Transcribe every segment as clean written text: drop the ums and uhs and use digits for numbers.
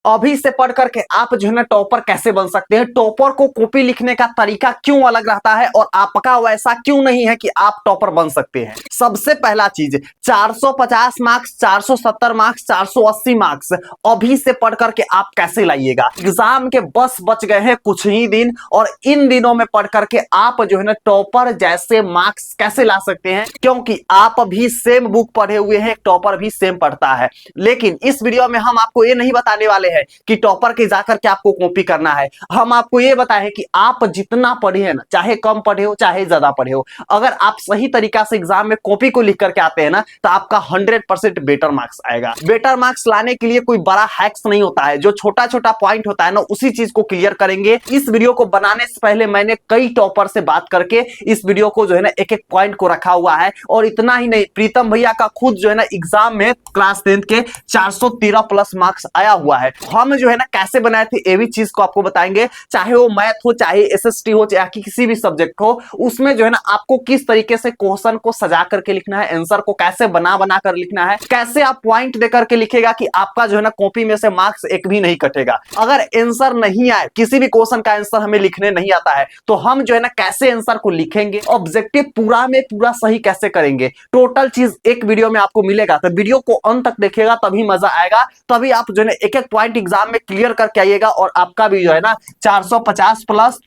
अभी से पढ़ करके आप जो है ना टॉपर कैसे बन सकते हैं, टॉपर को कॉपी लिखने का तरीका क्यों अलग रहता है और आपका वैसा क्यों नहीं है कि आप टॉपर बन सकते हैं। सबसे पहला चीज 450 मार्क्स, 470 मार्क्स, 480 मार्क्स अभी से पढ़ करके आप कैसे लाइएगा। एग्जाम के बस बच गए हैं कुछ ही दिन और इन दिनों में पढ़ करके आप जो है ना टॉपर जैसे मार्क्स कैसे ला सकते हैं, क्योंकि आप भी सेम बुक पढ़े हुए हैं, टॉपर भी सेम पढ़ता है। लेकिन इस वीडियो में हम आपको ये नहीं बताने वाले हैं कि टॉपर के जाकर के आपको कॉपी करना है। हम आपको ये बताए कि आप जितना पढ़े हैं ना, चाहे कम पढ़े हो चाहे ज्यादा पढ़े हो, अगर आप सही तरीका से एग्जाम में कॉपी को लिख करके आते हैं ना तो आपका 100% बेटर मार्क्स आएगा। बेटर मार्क्स लाने के लिए कोई बड़ा हैक्स नहीं होता है, जो छोटा छोटा पॉइंट होता है ना उसी चीज को क्लियर करेंगे। इस वीडियो को बनाने से पहले मैंने कई टॉपर से बात करके इस वीडियो को जो है ना एक एक पॉइंट को रखा हुआ है। और इतना ही नहीं, प्रीतम भैया का खुद जो है ना एग्जाम में क्लास 10th के 413 प्लस मार्क्स आया हुआ है। हम जो है ना कैसे बनाए थे ये भी चीज को आपको बताएंगे, चाहे वो मैथ हो, चाहे एसएसटी हो, चाहे किसी भी सब्जेक्ट हो, उसमें जो है ना आपको किस तरीके से क्वेश्चन को सजा करके लिखना है, आंसर को कैसे बना बना कर लिखना है, कैसे आप पॉइंट देकर के लिखेगा कि आपका जो है ना कॉपी में से मार्क्स एक भी नहीं कटेगा। अगर आंसर नहीं आए, किसी भी क्वेश्चन का आंसर हमें लिखने नहीं आता है, तो हम जो है ना कैसे आंसर को लिखेंगे, ऑब्जेक्टिव पूरा में पूरा सही कैसे करेंगे, टोटल चीज एक वीडियो में आपको मिलेगा। तो वीडियो को अंत तक देखिएगा तभी मजा आएगा, तभी आप जो है ना एक एक पॉइंट एग्जाम में क्लियर करके आइएगा और आपका भी जो है ना 450 प्लस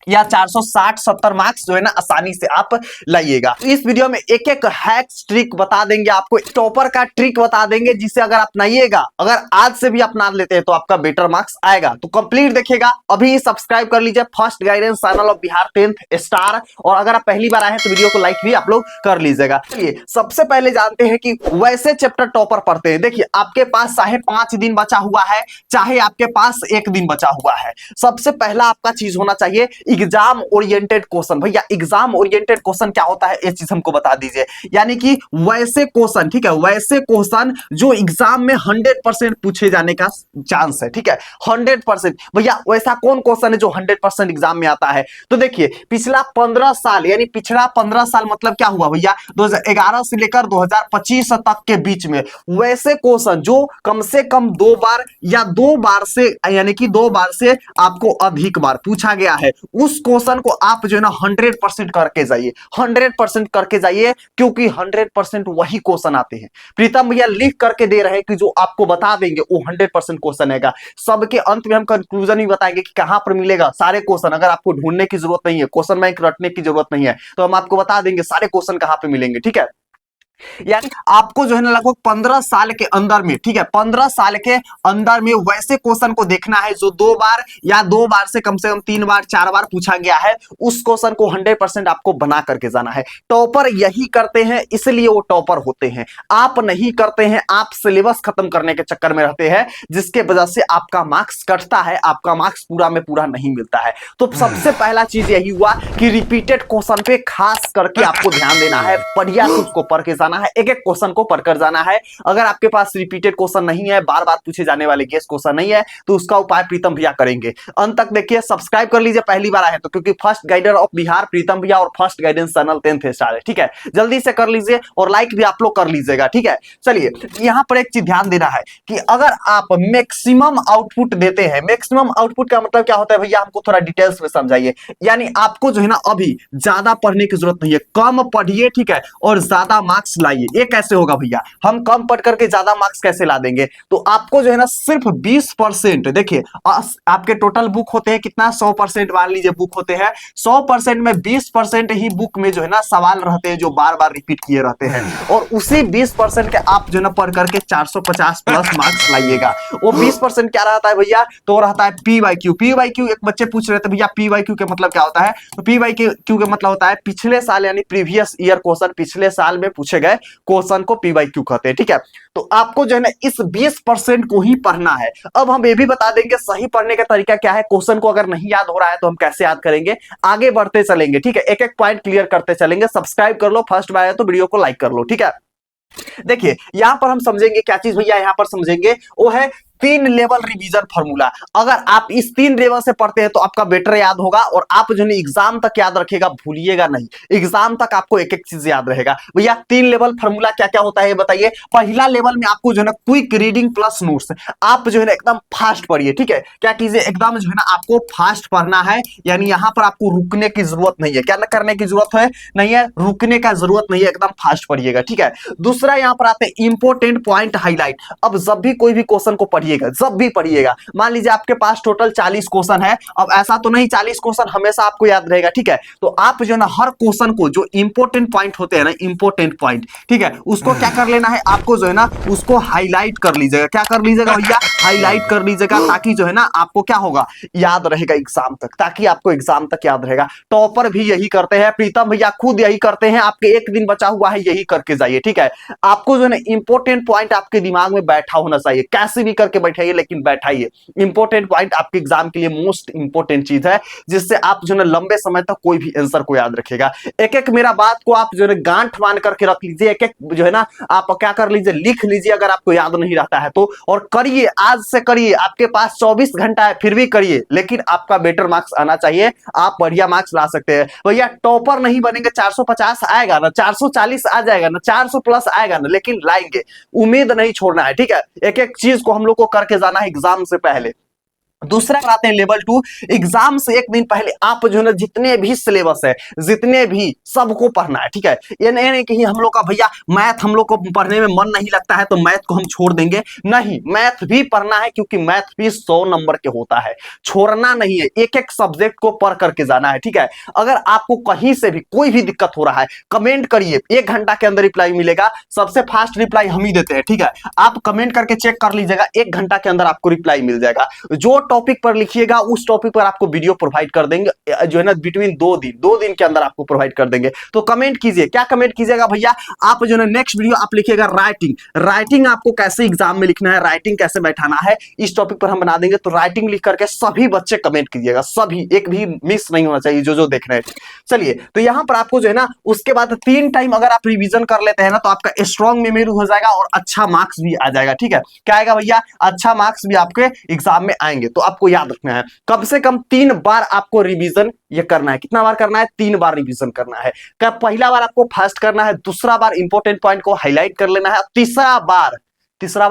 या 460-70 मार्क्स जो है ना आसानी से आप लाइएगा। इस वीडियो में एक एक हैक्स ट्रिक बता देंगे आपको, टॉपर का ट्रिक बता देंगे, जिसे अगर अपनाइएगा, अगर आज से भी अपना लेते हैं तो आपका बेटर मार्क्स आएगा। तो कंप्लीट देखिएगा, अभी सब्सक्राइब कर लीजिए first guidance channel of Bihar 10th star. और अगर आप पहली बार आए हैं तो वीडियो को लाइक भी आप लोग कर लीजिएगा। चलिए सबसे पहले जानते हैं कि वैसे चैप्टर टॉपर पढ़ते हैं। देखिए आपके पास चाहे 5 दिन बचा हुआ है, चाहे आपके पास 1 दिन बचा हुआ है, सबसे पहला आपका चीज होना चाहिए एग्जाम ओरिएंटेड क्वेश्चन। भैया एग्जाम ओरिएंटेड क्वेश्चन क्या होता है ये चीज हमको बता दीजिए। यानी कि वैसे क्वेश्चन, ठीक है, वैसे क्वेश्चन जो एग्जाम में 100% पूछे जाने का चांस है, ठीक है, 100%। भैया वैसा कौन क्वेश्चन है जो 100% एग्जाम में आता है? तो देखिए पिछला 15 साल, यानी पिछड़ा 15 साल मतलब क्या हुआ भैया, 2011 से लेकर 2025 तक के बीच में वैसे क्वेश्चन जो कम से कम 2 बार या 2 बार से, यानी कि 2 बार से आपको अधिक बार पूछा गया है, उस क्वेश्चन को आप जो है ना 100% करके जाइए, 100% करके जाइए, क्योंकि 100% वही क्वेश्चन आते हैं। प्रीतम भैया लिख करके दे रहे हैं कि जो आपको बता देंगे वो 100% क्वेश्चन है। सबके अंत में हम कंक्लूजन ही बताएंगे कि कहां पर मिलेगा सारे क्वेश्चन। अगर आपको ढूंढने की जरूरत नहीं है, क्वेश्चन बैंक रटने की जरूरत नहीं है, तो हम आपको बता देंगे सारे क्वेश्चन कहां पे मिलेंगे, ठीक है। यानी आपको जो है ना लगभग 15 साल के अंदर में, ठीक है, 15 साल के अंदर में वैसे क्वेश्चन को देखना है जो 2 बार या 2 बार से कम 3 बार 4 बार पूछा गया है, उस क्वेश्चन को 100% आपको बना करके जाना है। टॉपर यही करते हैं, इसलिए वो टॉपर होते हैं। आप नहीं करते हैं, आप सिलेबस खत्म करने के चक्कर में रहते हैं, जिसके वजह से आपका मार्क्स कटता है, आपका मार्क्स पूरा में पूरा नहीं मिलता है। तो सबसे पहला चीज यही हुआ कि रिपीटेड क्वेश्चन पे खास करके आपको ध्यान देना है, बढ़िया से उसको पढ़ के जाना है, एक एक क्वेश्चन को पढ़कर जाना है। अगर आपके पास रिपीटेड क्वेश्चन नहीं है, बार बार पूछे जाने वाले गेस क्वेश्चन नहीं है, तो उसका उपाय प्रीतम भैया करेंगे। अंत तक देखिए, सब्सक्राइब कर लीजिए पहली बार आए तो, क्योंकि फर्स्ट गाइडर ऑफ बिहार प्रीतम भैया और first guidance channel 10th star है, ठीक है, जल्दी से कर लीजिए और लाइक भी आप लोग कर लीजिएगा, ठीक है। चलिए यहां पर एक चीज ध्यान देना है कि अगर आप मैक्सिमम आउटपुट देते हैं, मैक्सिमम आउटपुट का मतलब क्या होता है भैया, हमको थोड़ा डिटेल्स में समझाइए। यानी आपको जो है ना अभी ज्यादा पढ़ने की जरूरत नहीं है, कम पढ़िए, ठीक है, और ज्यादा मार्क्स लाइए। ये कैसे होगा भैया, हम कम पढ़ करके ज्यादा मार्क्स कैसे ला देंगे? तो आपको जो है ना सिर्फ 20%, देखिए आपके टोटल बुक होते हैं कितना, 100% मान लीजिए बुक होते हैं, 100% में 20% ही बुक में जो है ना सवाल रहते हैं जो बार बार रिपीट किए रहते हैं, और उसी 20% के आप जो है ना पढ़ करके 450 प्लस मार्क्स लाइएगा। वो 20% क्या रहता है भैया, तो रहता है PYQ। PYQ एक बच्चे पूछ रहे थे भैया PYQ के मतलब क्या होता है, तो PYQ के मतलब होता है पिछले साल, यानी प्रीवियस ईयर क्वेश्चन, पिछले साल में पूछे गए क्वेश्चन को PYQ कहते हैं, ठीक है। तो आपको जो है ना इस 20% को ही पढ़ना है। अब हम ये भी बता देंगे सही पढ़ने का तरीका क्या है। क्वेश्चन को अगर नहीं याद हो रहा है तो हम कैसे याद करेंगे, आगे बढ़ते चलेंगे, ठीक है, एक एक पॉइंट क्लियर करते चलेंगे। सब्सक्राइब कर लो, फर्स्ट बार है तो वीडियो को लाइक कर लो, ठीक है। देखिए यहां पर हम समझेंगे क्या चीज भैया, यहां पर समझेंगे वो है तीन लेवल रिवीजन फॉर्मूला। अगर आप इस तीन लेवल से पढ़ते हैं तो आपका बेटर याद होगा और आप जो है एग्जाम तक याद रखेगा, भूलिएगा नहीं, एग्जाम तक आपको एक एक चीज याद रहेगा। भैया तीन लेवल फॉर्मूला क्या क्या होता है बताइए। पहला लेवल में आपको जो है ना क्विक रीडिंग प्लस नोट्स, आप जो है ना एकदम फास्ट पढ़िए, ठीक है। क्या कीजिए, एकदम जो है ना आपको फास्ट पढ़ना है, यानी यहां पर आपको रुकने की जरूरत नहीं है। क्या करने की जरूरत है, नहीं है, रुकने का जरूरत नहीं है, एकदम फास्ट पढ़िएगा, ठीक है। दूसरा यहां पर आते हैं इंपोर्टेंट पॉइंट हाईलाइट। अब जब भी कोई भी क्वेश्चन को पढ़िएगा, जब भी पढ़िएगा, मान लीजिए आपके पास टोटल 40 क्वेश्चन है, अब ऐसा तो नहीं 40 क्वेश्चन हमेशा आपको याद रहेगा, ठीक है। तो आप जो है ना हर क्वेश्चन को जो इंपोर्टेंट पॉइंट होते हैं ना, इंपोर्टेंट पॉइंट, ठीक है, उसको क्या कर लेना है, आपको जो है ना उसको हाईलाइट कर लीजिएगा। क्या कर लीजिएगा भैया, हाईलाइट कर लीजिएगा, ताकि जो है ना आपको क्या होगा, याद रहेगा एग्जाम तक, ताकि आपको एग्जाम तक याद रहेगा। टॉपर भी यही करते हैं, प्रीतम भैया खुद यही करते हैं, आपके एक दिन बचा हुआ है, यही करके जाइए, ठीक है। आपको जो है ना इंपोर्टेंट पॉइंट आपके दिमाग में बैठा होना चाहिए, कैसे भी करके बैठाइए लेकिन बैठाइए। इंपोर्टेंट पॉइंट आपके एग्जाम के लिए मोस्ट इंपोर्टेंट चीज है, जिससे आप जो है ना लंबे समय तक कोई भी आंसर को याद रखेगा। एक एक मेरा बात को आप जो है गांठ मान करके रख लीजिए, एक एक जो है ना आप क्या कर लीजिए, लिख लीजिए अगर आपको याद नहीं रहता है तो, और करिए, आज से करिए। आपके पास 24 घंटा है फिर भी करिए, लेकिन आपका बेटर मार्क्स आना चाहिए, आप बढ़िया मार्क्स ला सकते हैं। भैया टॉपर नहीं बनेंगे, 450 आएगा ना, 440 आ जाएगा ना, 400 प्लस आएगा ना, लेकिन लाएंगे, उम्मीद नहीं छोड़ना है, ठीक है। एक एक चीज को हम लोग को करके जाना है एग्जाम से पहले। दूसरा कराते हैं लेवल 2, एग्जाम से एक दिन पहले आप जो है ना जितने भी सिलेबस है, जितने भी, सबको पढ़ना है, ठीक है। ये नहीं कि हम लोग का भैया मैथ हम लोग को पढ़ने में मन नहीं लगता है तो मैथ को हम छोड़ देंगे, नहीं, मैथ भी पढ़ना है, क्योंकि मैथ भी 100 नंबर के होता है, छोड़ना नहीं है, एक एक सब्जेक्ट को पढ़ करके जाना है, ठीक है। अगर आपको कहीं से भी कोई भी दिक्कत हो रहा है, कमेंट करिए, 1 घंटा के अंदर रिप्लाई मिलेगा, सबसे फास्ट रिप्लाई हम ही देते हैं, ठीक है। आप कमेंट करके चेक कर लीजिएगा, 1 घंटा के अंदर आपको रिप्लाई मिल जाएगा। जो टॉपिक पर लिखिएगा उस टॉपिक पर आपको वीडियो प्रोवाइड कर देंगे, जो है ना बिटवीन 2 दिन के अंदर आपको प्रोवाइड कर देंगे। तो कमेंट कीजिए, क्या कमेंट कीजिएगा भैया, आप जो है नेक्स्ट वीडियो आप लिखिएगा राइटिंग, राइटिंग आपको कैसे एग्जाम में लिखना है, राइटिंग कैसे बैठाना है, इस टॉपिक पर हम बना देंगे। तो राइटिंग लिख करके सभी बच्चे कमेंट कीजिएगा, सभी, एक भी मिस नहीं होना चाहिए, जो देख रहे हैं। चलिए, तो यहां पर आपको जो है ना उसके बाद 3 टाइम अगर आप रिवीजन कर लेते हैं ना, तो आपका स्ट्रॉन्ग मेमोरी हो जाएगा और अच्छा मार्क्स भी आ जाएगा, ठीक है। क्या आएगा भैया, अच्छा मार्क्स भी आपके एग्जाम में आएंगे। तो आपको याद रखना है, कम से कम 3 बार आपको रिवीजन ये करना है। कितना बार करना है, 3 बार रिवीजन करना है। क्या पहला बार आपको फास्ट करना है, दूसरा बार इंपॉर्टेंट पॉइंट को हाईलाइट कर लेना है, तीसरा बार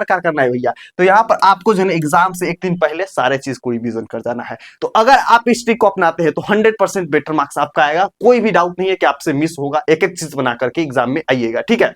क्या करना है भैया, तो यहां पर आपको जो है एग्जाम से एक दिन पहले सारे चीज को रिवीजन कर जाना है। तो अगर आप इस ट्रिक को अपनाते हैं तो 100% बेटर मार्क्स आपका आएगा, कोई भी डाउट नहीं है कि आपसे मिस होगा, एक एक चीज बना करके एग्जाम में आइएगा, ठीक है।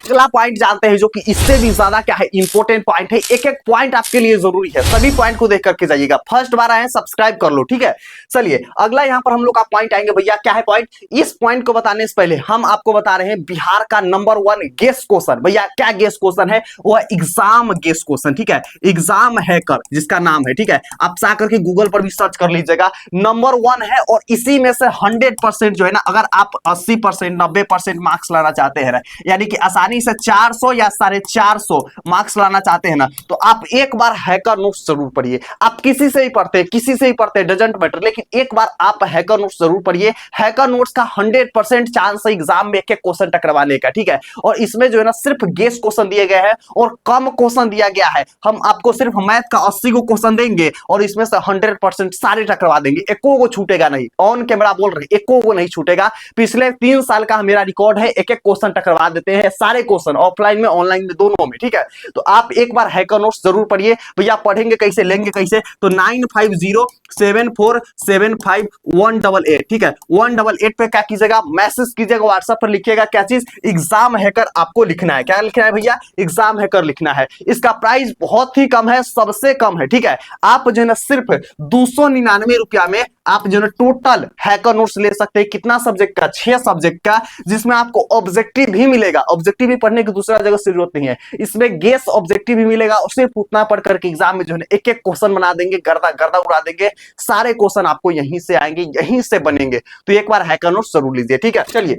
अगला पॉइंट जानते हैं, जो कि इससे भी ज्यादा क्या है, इंपॉर्टेंट पॉइंट है, एक एक पॉइंट आपके लिए जरूरी है, सभी पॉइंट को देख करके जाइएगा। फर्स्ट बार आए सब्सक्राइब कर लो, ठीक है। चलिए अगला यहां पर हम लोग का पॉइंट आएंगे भैया, क्या है पॉइंट। इस पॉइंट को बताने से पहले हम आपको बता रहे हैं बिहार का नंबर 1 गेस क्वेश्चन। भैया क्या गेस क्वेश्चन है, वो एग्जाम गेस क्वेश्चन, ठीक है, एग्जाम हैकर जिसका नाम है, ठीक है। आप जा करके गूगल पर भी सर्च कर लीजिएगा, नंबर 1 है। और इसी में से 100% जो है ना, अगर आप 80% 90% मार्क्स लाना चाहते हैं ना, यानी कि आसानी से 400 या 450 मार्क्स लाना चाहते हैं ना, तो आप एक बार हैकर नोट्स जरूर पढ़िए। आप किसी से ही पढ़ते डजंट मैटर, लेकिन एक बार आप हैकर नोट्स जरूर पढ़िए। हैकर नोट्स का 100% चांस है एग्जाम में एक एक क्वेश्चन टकराने का, ठीक है। और इसमें जो है ना सिर्फ गेस क्वेश्चन दिए गए हैं और कम क्वेश्चन दिया गया है। हम आपको सिर्फ मैथ का 80 को क्वेश्चन देंगे और इसमें से 100% सारे टकरवा देंगे, एको को छूटेगा नहीं। ऑन कैमरा बोल रहे, एको को नहीं छूटेगा। पिछले 3 साल का मेरा रिकॉर्ड है, एक एक क्वेश्चन टकरवा देते हैं, सारे क्वेश्चन ऑफलाइन में ऑनलाइन में दोनों में, ठीक है। तो आप एक बार हैकर नोट्स जरूर पढ़िए। भैया पढ़ेंगे कैसे, लेंगे कैसे, तो 9507475188, ठीक है। 188 पे क्या कीजिएगा, मैसेज कीजिएगा, व्हाट्सएप पर लिखिएगा क्या चीज, एग्जाम हैकर आपको लिखना है। क्या लिखना है भैया, एग्जाम हैकर लिखना है। इसका प्राइस बहुत ही कम है, सबसे कम है, ठीक है। आप जो है ना सिर्फ 299 रुपया में आप जो है टोटल हैकर नोट्स ले सकते हैं। कितना सब्जेक्ट का, 6 सब्जेक्ट का, जिसमें आपको ऑब्जेक्टिव भी मिलेगा। ऑब्जेक्टिव भी पढ़ने की दूसरा जगह से जरूरत नहीं है, इसमें गेस ऑब्जेक्टिव भी मिलेगा। उसे उतना पढ़ करके एग्जाम में जो है एक एक क्वेश्चन बना देंगे, गर्दा गर्दा उड़ा देंगे। सारे क्वेश्चन आपको यहीं से आएंगे, यहीं से बनेंगे। तो एक बार हैकर नोट्स जरूर लीजिए, ठीक है। चलिए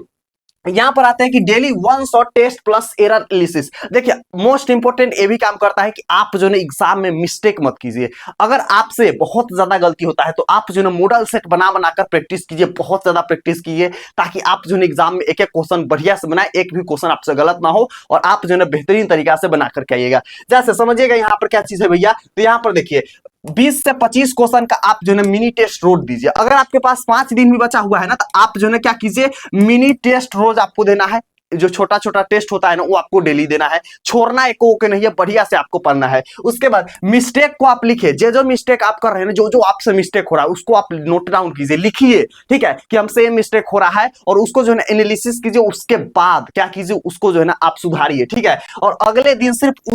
यहां पर आते हैं कि daily one shot test plus error analysis. देखिए मोस्ट इंपोर्टेंट ये भी काम करता है कि आप जो है एग्जाम में मिस्टेक मत कीजिए। अगर आपसे बहुत ज्यादा गलती होता है तो आप जो है मॉडल सेट बना बनाकर प्रैक्टिस कीजिए, बहुत ज्यादा प्रैक्टिस कीजिए, ताकि आप जो है एग्जाम में एक एक क्वेश्चन बढ़िया से बनाए, एक भी क्वेश्चन आपसे गलत ना हो और आप जो है बेहतरीन तरीका से बना करके आइएगा। जैसे समझिएगा यहाँ पर क्या चीज है भैया, तो यहाँ पर देखिए 20 से 25 क्वेश्चन का आप जो है मिनी टेस्ट रोज दीजिए। अगर आपके पास 5 दिन भी बचा हुआ है ना, तो आप जो है क्या कीजिए, मिनी टेस्ट रोज आपको देना है। जो छोटा छोटा टेस्ट होता है ना, वो आपको डेली देना है, छोड़ना एक को नहीं है, बढ़िया से आपको पढ़ना है। उसके बाद मिस्टेक को आप लिखिए, जो मिस्टेक आप कर रहे हैं, जो आपसे मिस्टेक हो रहा है उसको आप नोट डाउन कीजिए, लिखिए, ठीक है, कि हमसे ये मिस्टेक हो रहा है, और उसको जो है ना एनालिसिस कीजिए। उसके बाद क्या कीजिए, उसको जो है ना आप सुधारिए, ठीक है, और अगले दिन सिर्फ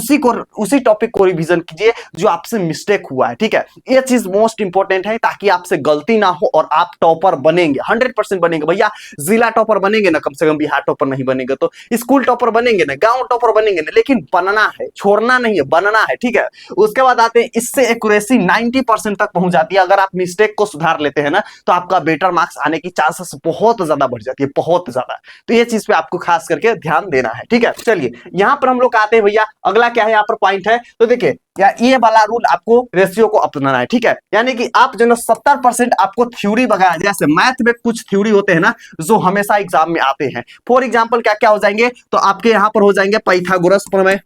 उसी टॉपिक को रिवीजन कीजिए जो आपसे मिस्टेक हुआ है, ठीक है। ये चीज मोस्ट इंपॉर्टेंट है, ताकि आपसे गलती ना हो और आप टॉपर बनेंगे, 100% बनेंगे भैया। जिला टॉपर बनेंगे ना, कम से कम बिहार टॉपर नहीं बनेंगे तो स्कूल टॉपर बनेंगे ना, गांव टॉपर बनेंगे ना, लेकिन बनना है, छोड़ना नहीं है, बनना है, ठीक है। उसके बाद आते हैं, इससे एक्यूरेसी 90% तक पहुंच जाती है। अगर आप मिस्टेक को सुधार लेते हैं ना, तो आपका बेटर मार्क्स आने की चांसेस बहुत ज्यादा बढ़ जाती है, बहुत ज्यादा। तो ये चीज पे आपको खास करके ध्यान देना है, ठीक है। चलिए यहां पर हम लोग आते हैं भैया, अगला क्या है यहाँ पर पॉइंट है, तो देखिए या ये वाला रूल आपको रेशियो को अपनाना है, ठीक है। यानी कि आप जो है 70% आपको थ्योरी वगैरह, जैसे मैथ में कुछ थ्योरी होते हैं ना जो हमेशा एग्जाम में आते हैं। फॉर एग्जांपल क्या क्या हो जाएंगे, तो आपके यहां पर हो जाएंगे पाइथागोरस प्रमेय,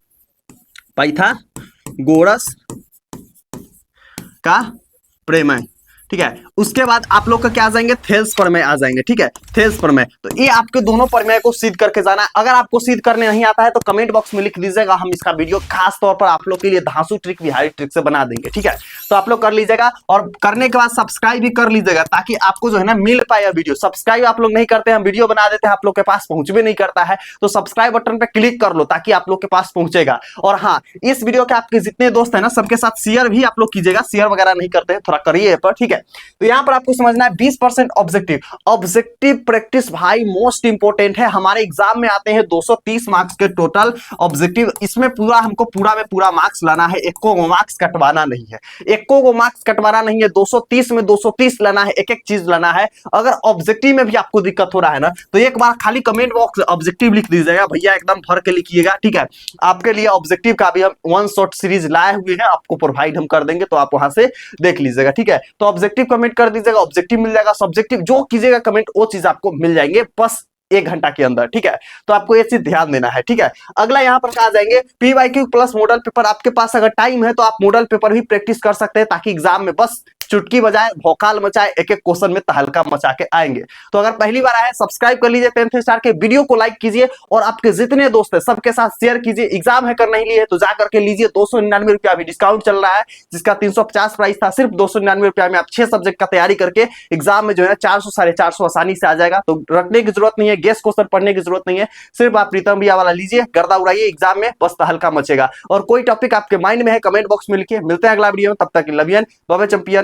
पाइथागोरस का प्रमेय, ठीक है। उसके बाद आप लोग का क्या आ जाएंगे, थेल्स प्रमेय आ जाएंगे, ठीक है, थेल्स प्रमेय। तो ये आपके दोनों प्रमेय को सिद्ध करके जाना है। अगर आपको सिद्ध करने नहीं आता है तो कमेंट बॉक्स में लिख दीजिएगा, हम इसका वीडियो खास तौर पर आप लोग के लिए धांसू ट्रिक बिहारी ट्रिक से बना देंगे, ठीक है। तो आप लोग कर लीजिएगा, और करने के बाद सब्सक्राइब भी कर लीजिएगा, ताकि आपको जो है ना मिल पाए वीडियो। सब्सक्राइब आप लोग नहीं करते, हम वीडियो बना देते हैं, आप लोग के पास पहुंच भी नहीं करता है, तो सब्सक्राइब बटन पर क्लिक कर लो, ताकि आप लोग के पास पहुंचेगा। और हाँ, इस वीडियो के आपके जितने दोस्त है ना, सबके साथ शेयर भी आप लोग कीजिएगा, शेयर वगैरह नहीं करते हैं, थोड़ा करिए पर, ठीक है। तो यहाँ पर आपको समझना है 20% ऑब्जेक्टिव प्रैक्टिस भाई मोस्ट इंपोर्टेंट है। हमारे एग्जाम में आते हैं 230 मार्क्स के टोटल ऑब्जेक्टिव, इसमें पूरा हमको पूरा में पूरा मार्क्स लाना है, एक को मार्क्स कटवाना नहीं है, एक को मार्क्स कटवाना नहीं है, 230 में 230 लाना है, एक एक चीज लाना है। अगर ऑब्जेक्टिव में भी आपको दिक्कत हो रहा है ना, तो एक बार खाली कमेंट बॉक्स ऑब्जेक्टिव लिख दीजिएगा भैया, एकदम भर के लिखिएगा, ठीक है। आपके लिए ऑब्जेक्टिव का भी हम वन शॉट सीरीज लाए हुए हैं, आपको प्रोवाइड हम कर देंगे, तो आप वहां से देख लीजिएगा, ठीक है। तो ऑब्जेक्टिव कमेंट कर दीजिएगा, ऑब्जेक्टिव मिल जाएगा, सब्जेक्टिव जो कीजिएगा कमेंट वो चीज आपको मिल जाएंगे बस 1 घंटा के अंदर, ठीक है। तो आपको ये चीज ध्यान देना है, ठीक है। अगला यहाँ पर कहा जाएंगे पीवाईक्यू प्लस मॉडल पेपर। आपके पास अगर टाइम है तो आप मॉडल पेपर भी प्रैक्टिस कर सकते हैं, ताकि एग्जाम में बस चुटकी बजाए, भौकाल मचाए, एक एक क्वेश्चन में तहलका मचा के आएंगे। तो अगर पहली बार आए सब्सक्राइब कर लीजिए 10th स्टार के, वीडियो को लाइक कीजिए और आपके जितने दोस्त हैं सबके साथ शेयर कीजिए। एग्जाम है कर नहीं लिए तो जाकर के लीजिए, 299 रुपया भी डिस्काउंट चल रहा है, जिसका 350 प्राइस था, सिर्फ 299 रुपया में आप 6 सब्जेक्ट का तैयारी करके एग्जाम में जो है 400 450 आसानी से आ जाएगा। तो रटने की जरूरत नहीं है, गेस क्वेश्चन पढ़ने की जरूरत नहीं है, सिर्फ आप प्रीतम भैया वाला लीजिए, गर्दा उड़ाइए, एग्जाम में बस तहलका मचेगा। और कोई टॉपिक आपके माइंड में है कमेंट बॉक्स में लिखिए। मिलते हैं अगला वीडियो में, तब तक love you and bye bye champion.